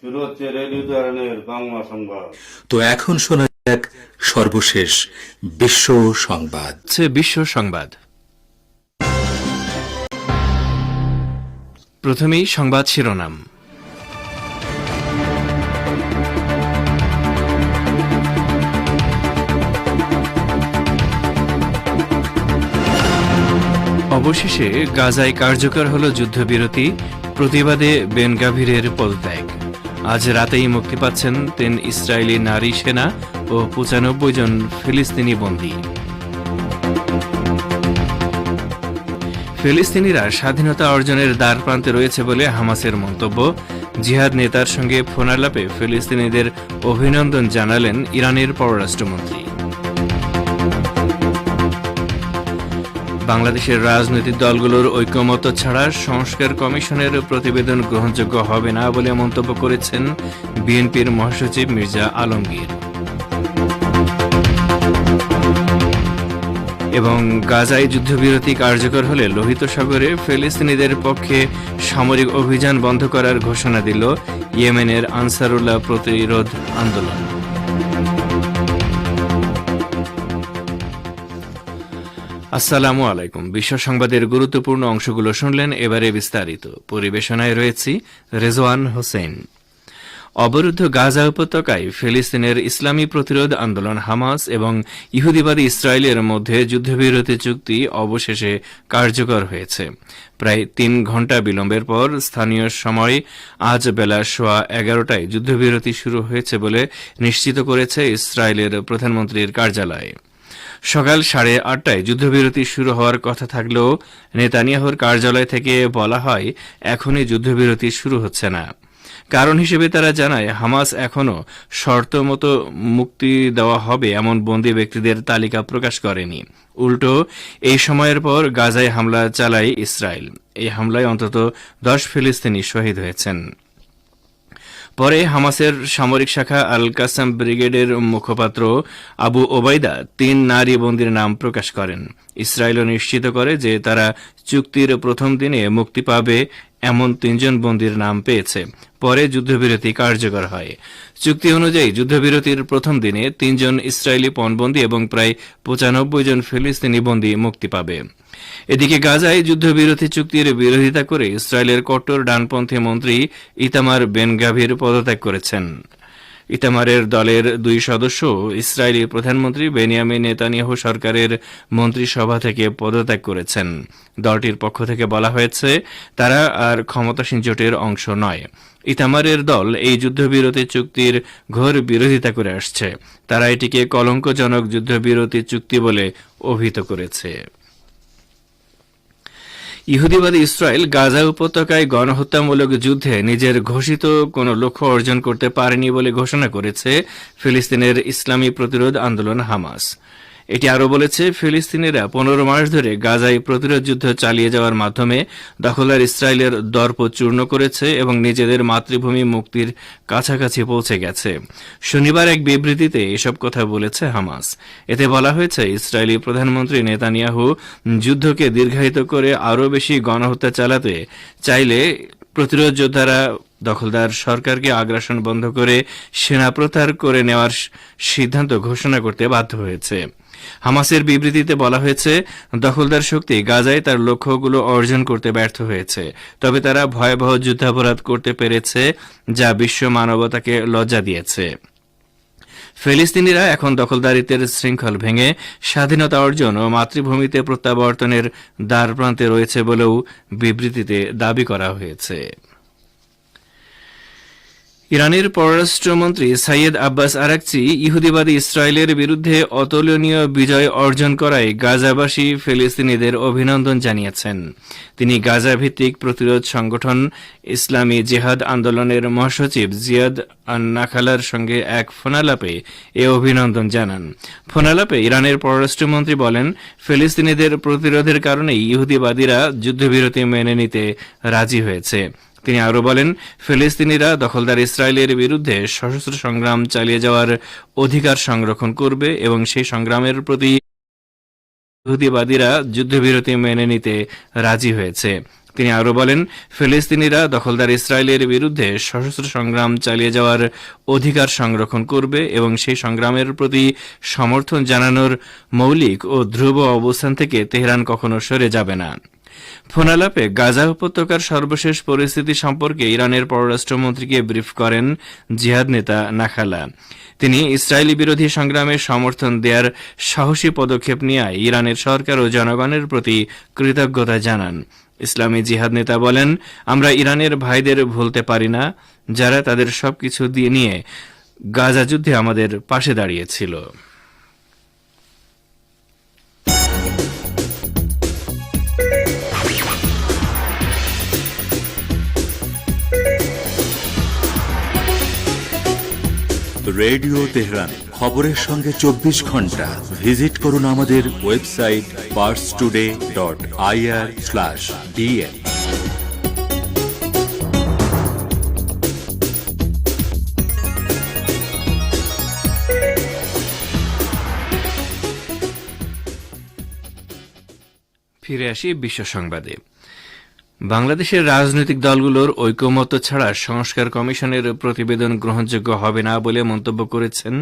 শুরু হচ্ছে রেডিও চ্যানেলের বাংলা সংবাদ। তো এখন শোনা যাক সর্বশেষ বিশ্ব সংবাদ। বিশ্ব সংবাদ। প্রথমেই সংবাদ শিরোনাম। অবশেষে গাজায় কার্যকর হল যুদ্ধবিরতি, প্রতিবাদে বেন গাভিরের পদত্যাগ। আজ রাতেই মুক্তি পাচ্ছেন ৩ ইসরায়েলি নারী সেনা ও ৯৫ জন ফিলিস্তিনি বন্দী। ফিলিস্তিনিরা স্বাধীনতা অর্জনের দ্বারপ্রান্তে রয়েছে বলে হামাসের মন্তব্য। জিহাদ নেতার সঙ্গে ফোনালাপে ফিলিস্তিনিদের অভিনন্দন জানালেন ইরানের পররাষ্ট্রমন্ত্রী। বাংলাদেশের রাজনৈতিক দলগুলোর ঐকমত্য ছাড়া সংস্কার কমিশনের প্রতিবেদন গ্রহণযোগ্য হবে না বলে মন্তব্য করেছেন বিএনপির মহাসচিব মির্জা আলমগীর। এবং গাজায় যুদ্ধবিরতি কার্যকর হলে লোহিত সাগরে ফিলিস্তিনিদের পক্ষে সামরিক অভিযান বন্ধ করার ঘোষণা দিল ইয়েমেনের আনসারুল্লাহ প্রতিরোধ আন্দোলন। আসসালামু আলাইকুম। বিশ্ব সংবাদের গুরুত্বপূর্ণ অংশগুলো শুনলেন, এবারে বিস্তারিত। পরিবেশনায় রয়েছি রেজওয়ান হোসেন। অবরুদ্ধ গাজা উপত্যকায় ফিলিস্তিনের ইসলামী প্রতিরোধ আন্দোলন হামাস এবং ইহুদিবাদী ইসরায়েলের মধ্যে যুদ্ধবিরতি চুক্তি অবশেষে কার্যকর হয়েছে। প্রায় ৩ ঘণ্টা বিলম্বের পর স্থানীয় সময় আজ বেলা 11:15টায় যুদ্ধবিরতি শুরু হয়েছে বলে নিশ্চিত করেছে ইসরায়েলের প্রধানমন্ত্রীর কার্যালয়। সকাল 8:30টায় যুদ্ধবিরতি শুরু হওয়ার কথা থাকলেও নেতানিয়াহুর কার্যালয় থেকে বলা হয় এখনই যুদ্ধবিরতি শুরু হচ্ছে না। কারণ হিসেবে তারা জানায়, হামাস এখনও শর্তমতো মুক্তি দেওয়া হবে এমন বন্দী ব্যক্তিদের তালিকা প্রকাশ করেনি। উল্টো এই সময়ের পর গাজায় হামলা চালায় ইসরায়েল। এই হামলায় অন্তত 10 ফিলিস্তিনি শহীদ হয়েছেন। পরে হামাসের সামরিক শাখা আল কাসাম ব্রিগেডের মুখপাত্র আবু ওবায়দা ৩ নারী বন্দীর নাম প্রকাশ করেন। ইসরায়েলও নিশ্চিত করে যে তারা চুক্তির প্রথম দিনে মুক্তি পাবে এমন ৩ জন বন্দীর নাম পেয়েছে। পরে যুদ্ধবিরতি কার্যকর হয়। চুক্তি অনুযায়ী যুদ্ধবিরতির প্রথম দিনে ৩ জন ইসরায়েলি পণবন্দী এবং প্রায় ৯৫ জন ফিলিস্তিনি বন্দী মুক্তি পাবে। এদিকে গাজায় যুদ্ধবিরতি চুক্তির বিরোধিতা করে ইসরায়েলের কট্টর ডানপন্থী মন্ত্রী ইতামার বেন গাভির পদত্যাগ করেছেন। ইতামারের দলের 2 সদস্য ইসরায়েলি প্রধানমন্ত্রী বেনিয়ামিন নেতানিয়াহু সরকারের মন্ত্রিসভা থেকে পদত্যাগ করেছেন। দলটির পক্ষ থেকে বলা হয়েছে তারা আর ক্ষমতাসীন জোটের অংশ নয়। ইতামারের দল এই যুদ্ধবিরতি চুক্তির ঘোর বিরোধিতা করে আসছে। তারা এটিকে কলঙ্কজনক যুদ্ধবিরতি চুক্তি বলে অভিহিত করেছে। ইহুদিবাদী ইসরায়েল গাজা উপত্যকায় গণহত্যামূলক যুদ্ধে নিজের ঘোষিত কোনো লক্ষ্য অর্জন করতে পারেনি বলে ঘোষণা করেছে ফিলিস্তিনের ইসলামী প্রতিরোধ আন্দোলন হামাস। এটি আরও বলেছে, ফিলিস্তিনিরা 15 মাস ধরে গাজায় প্রতিরোধ যুদ্ধ চালিয়ে যাওয়ার মাধ্যমে দখলদার ইসরায়েলের দর্প চূর্ণ করেছে এবং নিজেদের মাতৃভূমি মুক্তির কাছাকাছি পৌঁছে গেছে। শনিবার এক বিবৃতিতে এসব কথা বলেছে হামাস। এতে বলা হয়েছে, ইসরায়েলি প্রধানমন্ত্রী নেতানিয়াহু যুদ্ধকে দীর্ঘায়িত করে আরও বেশি গণহত্যা চালাতে চাইলে প্রতিরোধ যোদ্ধারা দখলদার সরকারকে আগ্রাসন বন্ধ করে সেনা প্রত্যাহার করে নেওয়ার সিদ্ধান্ত ঘোষণা করতে বাধ্য হয়েছে। হামাসের বিবৃতিতে বলা হয়েছে, দখলদার শক্তি গাজায় তার লক্ষ্যগুলো অর্জন করতে ব্যর্থ হয়েছে, তবে তারা ভয়াবহ যুদ্ধাপরাধ করতে পেরেছে যা বিশ্ব মানবতাকে লজ্জা দিয়েছে। ফিলিস্তিনিরা এখন দখলদারিত্বের শৃঙ্খল ভেঙে স্বাধীনতা অর্জন ও মাতৃভূমিতে প্রত্যাবর্তনের দ্বারপ্রান্তে রয়েছে বলেও বিবৃতিতে দাবি করা হয়েছে। ইরানের পররাষ্ট্রমন্ত্রী সাইয়েদ আব্বাস আরাকচি ইহুদিবাদী ইসরায়েলের বিরুদ্ধে অতুলনীয় বিজয় অর্জন করায় গাজাবাসী ফিলিস্তিনিদের অভিনন্দন জানিয়েছেন। তিনি গাজা ভিত্তিক প্রতিরোধ সংগঠন ইসলামী জিহাদ আন্দোলনের মহাসচিব জিয়াদ আন-নাখালার সঙ্গে এক ফোনালাপে এ অভিনন্দন জানান। ফোনালাপে ইরানের পররাষ্ট্রমন্ত্রী বলেন, ফিলিস্তিনিদের প্রতিরোধের কারণেই ইহুদিবাদীরা যুদ্ধবিরতি মেনে নিতে রাজি হয়েছে। তিনি আরও বলেন, ফিলিস্তিনিরা দখলদার ইসরায়েলের বিরুদ্ধে সশস্ত্র সংগ্রাম চালিয়ে যাওয়ার অধিকার সংরক্ষণ করবে এবং সেই সংগ্রামের প্রতি ইহুদিবাদীরা যুদ্ধবিরতি মেনে নিতে রাজি হয়েছে। তিনি আরও বলেন, ফিলিস্তিনিরা দখলদার ইসরায়েলের বিরুদ্ধে সশস্ত্র সংগ্রাম চালিয়ে যাওয়ার অধিকার সংরক্ষণ করবে এবং সেই সংগ্রামের প্রতি সমর্থন জানানোর মৌলিক ও ধ্রুব অবস্থান থেকে তেহরান কখনো সরে যাবে না। ফোনালাপে গাজা উপত্যকার সর্বশেষ পরিস্থিতি সম্পর্কে ইরানের পররাষ্ট্রমন্ত্রীকে ব্রিফ করেন জিহাদ নেতা নাখালা। তিনি ইসরায়েলি বিরোধী সংগ্রামে সমর্থন দেওয়ার সাহসী পদক্ষেপ নিয়ে ইরানের সরকার ও জনগণের প্রতি কৃতজ্ঞতা জানান। ইসলামী জিহাদ নেতা বলেন, আমরা ইরানের ভাইদের ভুলতে পারি না, যারা তাদের সবকিছু দিয়ে নিয়ে গাজা যুদ্ধে আমাদের পাশে দাঁড়িয়েছিল। রেডিও তেহরান, খবরের সঙ্গে 24 ঘন্টা। ভিজিট করুন আমাদের ওয়েবসাইট parstoday.ir/dn। ফিরে আসি বিশ্ব সংবাদে। বাংলাদেশের রাজনৈতিক দলগুলোর ঐকমত্য ছাড়া সংস্কার কমিশনের প্রতিবেদন গ্রহণযোগ্য হবে না বলে মন্তব্য করেছেন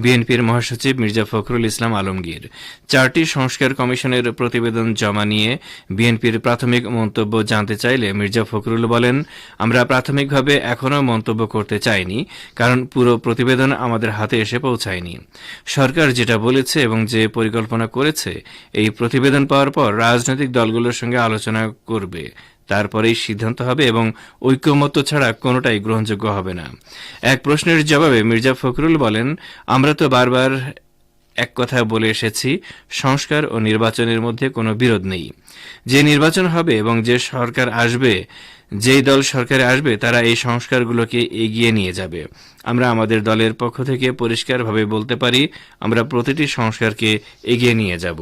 বিএনপির মহাসচিব মির্জা ফখরুল ইসলাম আলমগীর। 4টি সংস্কার কমিশনের প্রতিবেদন জমা নিয়ে বিএনপির প্রাথমিক মন্তব্য জানতে চাইলে মির্জা ফখরুল বলেন, আমরা প্রাথমিকভাবে এখনও মন্তব্য করতে চাইনি, কারণ পুরো প্রতিবেদন আমাদের হাতে এসে পৌঁছায়নি। সরকার যেটা বলেছে এবং যে পরিকল্পনা করেছে, এই প্রতিবেদন পাওয়ার পর রাজনৈতিক দলগুলোর সঙ্গে আলোচনা করবে, তারপরেই সিদ্ধান্ত হবে এবং ঐকমত্য ছাড়া কোনোটাই গ্রহণযোগ্য হবে না। এক প্রশ্নের জবাবে মির্জা ফখরুল বলেন, আমরা তো বারবার এক কথা বলে এসেছি, সংস্কার ও নির্বাচনের মধ্যে কোনো বিরোধ নেই। যে নির্বাচন হবে এবং যে সরকার আসবে, যেই দল সরকারে আসবে, তারা এই সংস্কারগুলোকে এগিয়ে নিয়ে যাবে। আমরা আমাদের দলের পক্ষ থেকে পরিষ্কারভাবে বলতে পারি, আমরা প্রতিটি সংস্কারকে এগিয়ে নিয়ে যাব।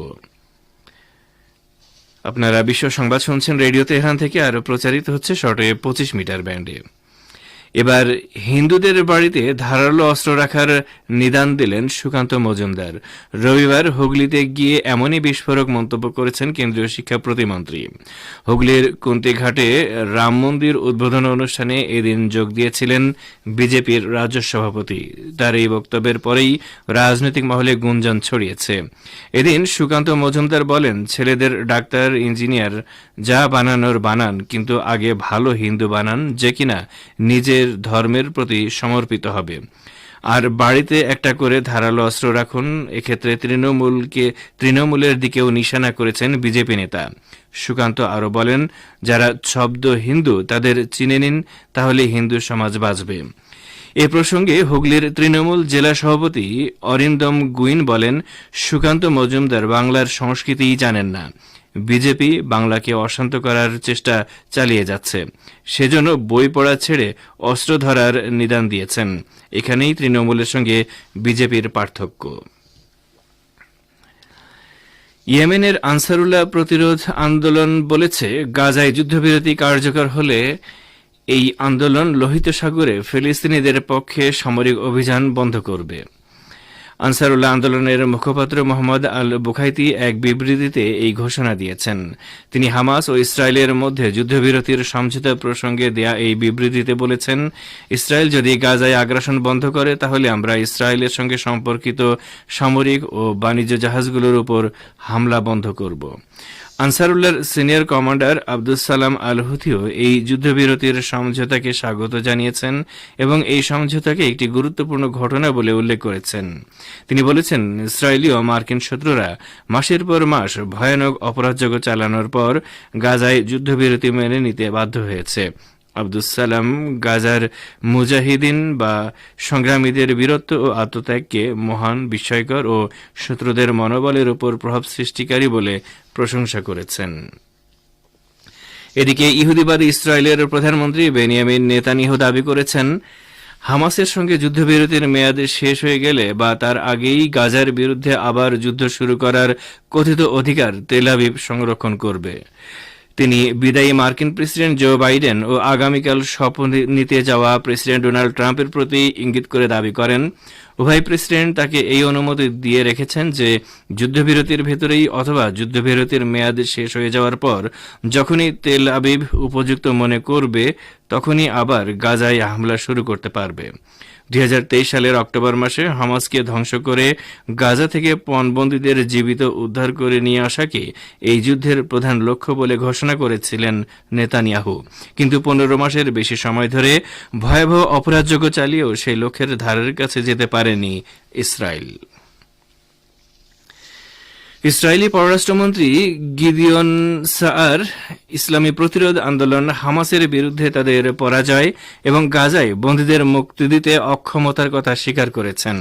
আপনারা বিশ্ব সংবাদ শুনছেন রেডিও তেহরান থেকে, আরও প্রচারিত হচ্ছে শর্টওয়েভ 25 মিটার ব্যান্ডে। এবার হিন্দুদের বাড়িতে ধারালো অস্ত্র রাখার নিদান দিলেন সুকান্ত মজুমদার। রবিবার হুগলিতে গিয়ে এমনই বিস্ফোরক মন্তব্য করেছেন কেন্দ্রীয় শিক্ষা প্রতিমন্ত্রী। হুগলির কুন্তিঘাটে রাম মন্দির উদ্বোধন অনুষ্ঠানে এদিন যোগ দিয়েছিলেন বিজেপির রাজ্য সভাপতি। তার এই বক্তব্যের পরেই রাজনৈতিক মহলে গুঞ্জন ছড়িয়েছে। এদিন সুকান্ত মজুমদার বলেন, ছেলেদের ডাক্তার, ইঞ্জিনিয়ার যা বানানোর বানান, কিন্তু আগে ভালো হিন্দু বানান, যে কিনা নিজের ধর্মের প্রতি সমর্পিত হবে। আর বাড়িতে একটা করে ধারালো অস্ত্র রাখুন। এক্ষেত্রে তৃণমূলের দিকেও নিশানা করেছেন বিজেপি নেতা। সুকান্ত আরও বলেন, যারা শব্দ হিন্দু তাদের চিনে নিন, তাহলে হিন্দু সমাজ বাঁচবে। এ প্রসঙ্গে হুগলির তৃণমূল জেলা সভাপতি অরিন্দম গুইন বলেন, সুকান্ত মজুমদার বাংলার সংস্কৃতিই জানেন না। বিজেপি বাংলাকে অশান্ত করার চেষ্টা চালিয়ে যাচ্ছে, সেজন্য বই পড়া ছেড়ে অস্ত্র ধরার নিদান দিয়েছেন। এখানেই তৃণমূলের সঙ্গে বিজেপির পার্থক্য। ইয়েমেনের আনসারুল্লাহ প্রতিরোধ আন্দোলন বলেছে, গাজায় যুদ্ধবিরতি কার্যকর হলে এই আন্দোলন লোহিত সাগরে ফিলিস্তিনিদের পক্ষে সামরিক অভিযান বন্ধ করবে। আনসারুল্লাহ আন্দোলনের মুখপাত্র মোহাম্মদ আল বুখাইতি এক বিবৃতিতে এই ঘোষণা দিয়েছেন। তিনি হামাস ও ইসরায়েলের মধ্যে যুদ্ধবিরতির সমঝোতা প্রসঙ্গে দেয়া এই বিবৃতিতে বলেছেন, ইসরায়েল যদি গাজায় আগ্রাসন বন্ধ করে, তাহলে আমরা ইসরায়েলের সঙ্গে সম্পর্কিত সামরিক ও বাণিজ্য জাহাজগুলোর উপর হামলা বন্ধ করব। আনসারুল্লাহর সিনিয়র কমান্ডার আব্দুস সালাম আল হুথিও এই যুদ্ধবিরতির সমঝোতাকে স্বাগত জানিয়েছেন এবং এই সমঝোতাকে একটি গুরুত্বপূর্ণ ঘটনা বলে উল্লেখ করেছেন। তিনি বলেছেন, ইসরায়েলি ও মার্কিন শত্রুরা মাসের পর মাস ভয়ানক অপরাধযোগ্য চালানোর পর গাজায় যুদ্ধবিরতি মেনে নিতে বাধ্য হয়েছে। আব্দুস সালাম গাজার মুজাহিদিন বা সংগ্রামীদের বীরত্ব ও আত্মত্যাগকে মহান, বিস্ময়কর ও শত্রুদের মনোবলের উপর প্রভাব সৃষ্টিকারী বলে প্রশংসা করেছেন। এদিকে ইহুদিবাদী ইসরায়েলের প্রধানমন্ত্রী বেনিয়ামিন নেতানিয়াহু দাবি করেছেন, হামাসের সঙ্গে যুদ্ধবিরতির মেয়াদ শেষ হয়ে গেলে বা তার আগেই গাজার বিরুদ্ধে আবার যুদ্ধ শুরু করার কথিত অধিকার তেল আবিব সংরক্ষণ করবে। তিনি বিদায়ী মার্কিন প্রেসিডেন্ট জো বাইডেন ও আগামীকাল শপথ নিতে যাওয়া প্রেসিডেন্ট ডোনাল্ড ট্রাম্পের প্রতি ইঙ্গিত করে দাবি করেন, উভয় প্রেসিডেন্ট তাকে এই অনুমতি দিয়ে রেখেছেন যে যুদ্ধবিরতির ভেতরেই অথবা যুদ্ধবিরতির মেয়াদ শেষ হয়ে যাওয়ার পর যখনই তেল আবিব উপযুক্ত মনে করবে তখনই আবার গাজায় হামলা শুরু করতে পারবে। 2023 সালের অক্টোবর মাসে হামাসকে ধ্বংস করে গাজা থেকে পণবন্দীদের জীবিত উদ্ধার করে নিয়ে আসাকে এই যুদ্ধের প্রধান লক্ষ্য বলে ঘোষণা করেছিলেন নেতানিয়াহু, কিন্তু 15 মাসের বেশি সময় ধরে ভয়াবহ অপরাধযোগ্য চালিয়েও সেই লক্ষ্যের ধারের কাছে যেতে পারেনি ইসরায়েল। ইসরায়েলি পররাষ্ট্রমন্ত্রী গিদিয়ন সাআর ইসলামী প্রতিরোধ আন্দোলন হামাসের বিরুদ্ধে তাদের পরাজয় এবং গাজায় বন্দীদের মুক্তি দিতে অক্ষমতার কথা স্বীকার করেছেন।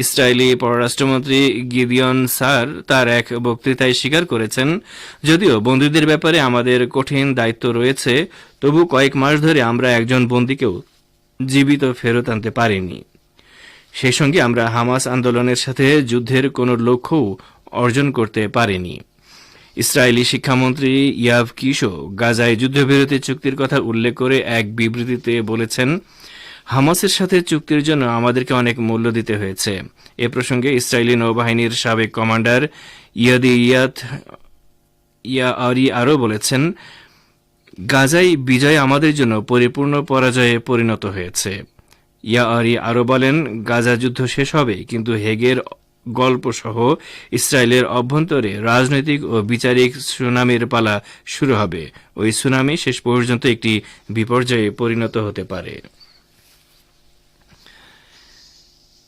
ইসরায়েলি পররাষ্ট্রমন্ত্রী গিদিয়ন সাআর তার এক বক্তৃতায় স্বীকার করেছেন, যদিও বন্দীদের ব্যাপারে আমাদের কঠিন দায়িত্ব রয়েছে, তবু কয়েক মাস ধরে আমরা একজন বন্দীকেও জীবিত ফেরত আনতে পারিনি। সেই সঙ্গে আমরা হামাস আন্দোলনের সাথে যুদ্ধের কোনো লক্ষ্যও অর্জন করতে পারেনি। ইসরায়েলি শিক্ষামন্ত্রী ইয়াভ কিশো গাজায় যুদ্ধবিরতি চুক্তির কথা উল্লেখ করে এক বিবৃতিতে বলেছেন, হামাসের সাথে চুক্তির জন্য আমাদেরকে অনেক মূল্য দিতে হয়েছে। এ প্রসঙ্গে ইসরায়েলি নৌবাহিনীর সাবেক কমান্ডার ইয়ারি আরও বলেছেন, গাজায় বিজয় আমাদের জন্য পরিপূর্ণ পরাজয়ে পরিণত হয়েছে। ইয়ারি আরও বলেন, গাজা যুদ্ধ শেষ হবে, কিন্তু হেগের গল্পসহ ইসরায়েলের অভ্যন্তরে রাজনৈতিক ও বিচারিক সুনামির পালা শুরু হবে। ওই সুনামি শেষ পর্যন্ত একটি বিপর্যয়ে পরিণত হতে পারে।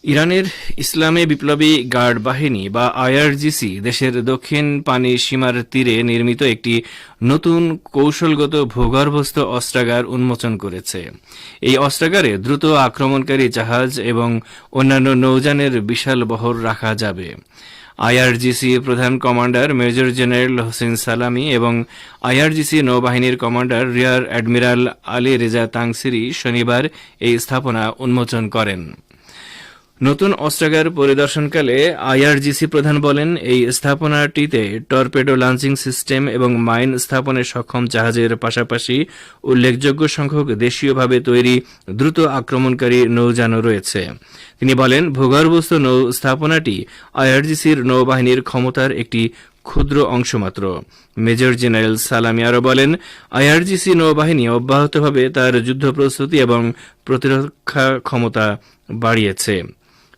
ইরানের ইসলামী বিপ্লবী গার্ড বাহিনী বা আইআরজিসি দেশের দক্ষিণ পানি সীমার তীরে নির্মিত একটি নতুন কৌশলগত ভূগর্ভস্থ অস্ত্রাগার উন্মোচন করেছে। এই অস্ত্রাগারে দ্রুত আক্রমণকারী জাহাজ এবং অন্যান্য নৌযানের বিশাল বহর রাখা যাবে। আইআরজিসি প্রধান কমান্ডার মেজর জেনারেল হোসেন সালামি এবং আইআরজিসি নৌবাহিনীর commander rear admiral Ali Reza Tangsiri শনিবার এই স্থাপনা উন্মোচন করেন। নতুন অস্ত্রাগার পরিদর্শনকালে আইআরজিসি প্রধান বলেন, এই স্থাপনাটিতে টর্পেডো লঞ্চিং সিস্টেম এবং মাইন স্থাপনে সক্ষম জাহাজের পাশাপাশি উল্লেখযোগ্য সংখ্যক দেশীয়ভাবে তৈরি দ্রুত আক্রমণকারী নৌযানও রয়েছে। তিনি বলেন, ভূগর্ভস্থ নৌ স্থাপনাটি আইআরজিসির নৌবাহিনীর ক্ষমতার একটি ক্ষুদ্র অংশ মাত্র। মেজর জেনারেল সালামি আরও বলেন, আইআরজিসি নৌবাহিনী অব্যাহতভাবে তার যুদ্ধ প্রস্তুতি এবং প্রতিরক্ষা ক্ষমতা বাড়িয়েছে।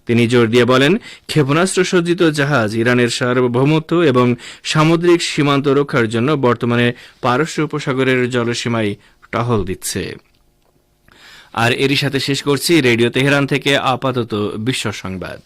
তিনি জোর দিয়ে বলেন, ক্ষেপণাস্ত্র সজ্জিত জাহাজ ইরানের সার্বভৌমত্ব এবং সামুদ্রিক সীমান্ত রক্ষার জন্য বর্তমানে পারস্য উপসাগরের জলসীমায় টহল দিচ্ছে। আর এরই সাথে শেষ করছি রেডিও তেহরান থেকে আপাতত বিশ্ব সংবাদ।